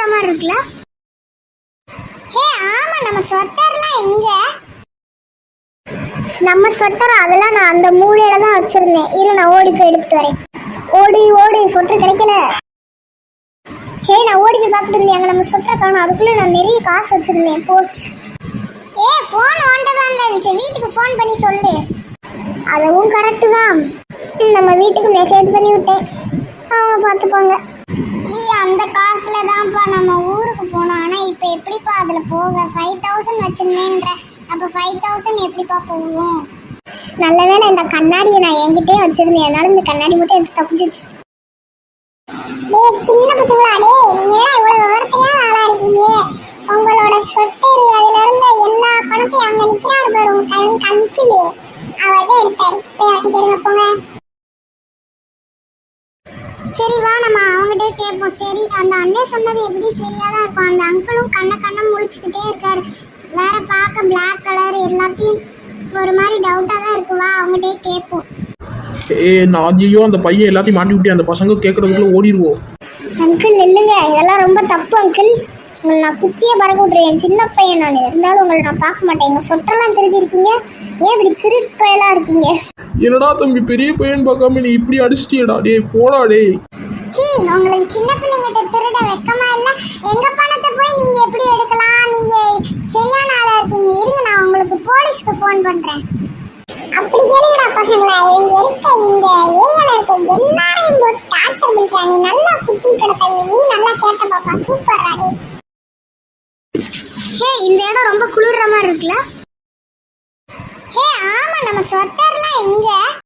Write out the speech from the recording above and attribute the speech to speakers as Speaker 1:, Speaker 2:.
Speaker 1: குளிர்ற மாதிரி இருக்குல்ல? ஹே ஆமா, நம்ம ஸ்வெட்டர்லாம் எங்க? நம்ம ஸ்வெட்டர் அதெல்லாம் நான் அந்த மூலையில தான் வச்சிருந்தேன். இரு, நான் ஓடி போய் எடுத்துட்டு வரேன். ஓடி ஓடி ஸ்வெட்டர் கிடைக்கல. ஹே, நான் ஓடி போய் பார்த்துட்டு இருந்தேன், அங்கே நம்ம ஸ்வெட்டர் காணும். அதுக்குள்ள நான் நிறைய காசு வச்சிருந்தேன், போச்சு. ஏ, ஃபோன் ஒன்ட்டதான் இருந்துச்சு, வீட்டுக்கு ஃபோன் பண்ணி சொல்லு. அதுவும் கரெக்டு தான். நம்ம வீட்டுக்கு மெசேஜ் பண்ணி விட்டேன், அவங்க பார்த்துப்பாங்க. அந்த காசுல தான்ப்பா நம்ம ஊருக்கு போனோம். ஆனால் இப்போ எப்படிப்பா அதில் போக? 5000 வச்சிருந்தேன்ற. அப்போ 5000 எப்படிப்பா போகும்? நல்ல வேளை இந்த கண்ணாடியை நான் என்கிட்டே வச்சிருந்தேன், அதனால இந்த கண்ணாடி மட்டும் எடுத்து தப்பிச்சிச்சு. சின்ன பசங்களா, நீங்க இவ்வளவு விவரத்தையா ஆளா இருக்கீங்க. உங்களோட சொட்டரி அதுல இருந்த எல்லா பணத்தையும் அங்க நிக்கிறாரு பாரு உங்க அங்கிள், அவர்தான் எடுத்தாரு. போய் ஆட்டிக்கிறங்க போங்க. சரி வா, நம்ம அவங்ககிட்டே கேட்போம். சரி, அந்த அண்ணன் சொன்னது எப்படி சரியா தான் இருக்கும். அந்த அங்கிளும் கண்ணை முழிச்சுக்கிட்டே இருக்காரு. வேற பார்க்க பிளாக் கலர், எல்லாத்தையும் ஒரு மாதிரி டவுட்டா தான் இருக்கு. வா, அவங்ககிட்டே கேட்போம்.
Speaker 2: ஐயோ, அந்த பையன் எல்லாத்தையும் மாட்டி விட்டு அந்த பசங்க கேட்கறதுக்குள்ள ஓடிடுவோம்.
Speaker 1: அங்கிள் இல்லைங்க, இதெல்லாம் ரொம்ப தப்பு அங்கிள். உங்களை நான் குத்தியே பறக்க விட்டுருவேன். சின்ன பையன் நான், இருந்தாலும் உங்களை நான் பார்க்க மாட்டேன். எங்கள் சொட்டெல்லாம் திருடி இருக்கீங்க, ஏன் இப்படி திருட்டு பயலாக இருக்கீங்க?
Speaker 2: என்னடா தம்பி, பெரிய பையன் பார்க்காம நீ இப்படி அடிச்சிட்டியடா. போடா டே.
Speaker 1: சீ, உங்களுக்கு சின்ன பிள்ளைங்கிட்ட திருட வெக்கமா இல்லை? எங்கள் பணத்தை போய் நீங்கள் எப்படி எடுக்கலாம்? நீங்கள் சரியான ஆளாக இருக்கீங்க. இருங்க, நான் உங்களுக்கு போலீஸ்க்கு ஃபோன் பண்ணுறேன். அப்படி கேளுங்கடா பசங்களா, இவங்க இருக்க இந்த ஏரியால இருக்க எல்லாரையும் போட்டு டார்ச்சர் பண்ணிட்டா. நீ நல்லா குத்து கிடத்த, நீ நல்லா கேட்ட பாப்பா, சூப்பர் ராடி. ஹே, இந்த இடம் ரொம்ப குளிர்ற மாதிரி இருக்குல்ல? ஹே ஆமா, நம்ம ஸ்வெட்டர்லாம் எங்க?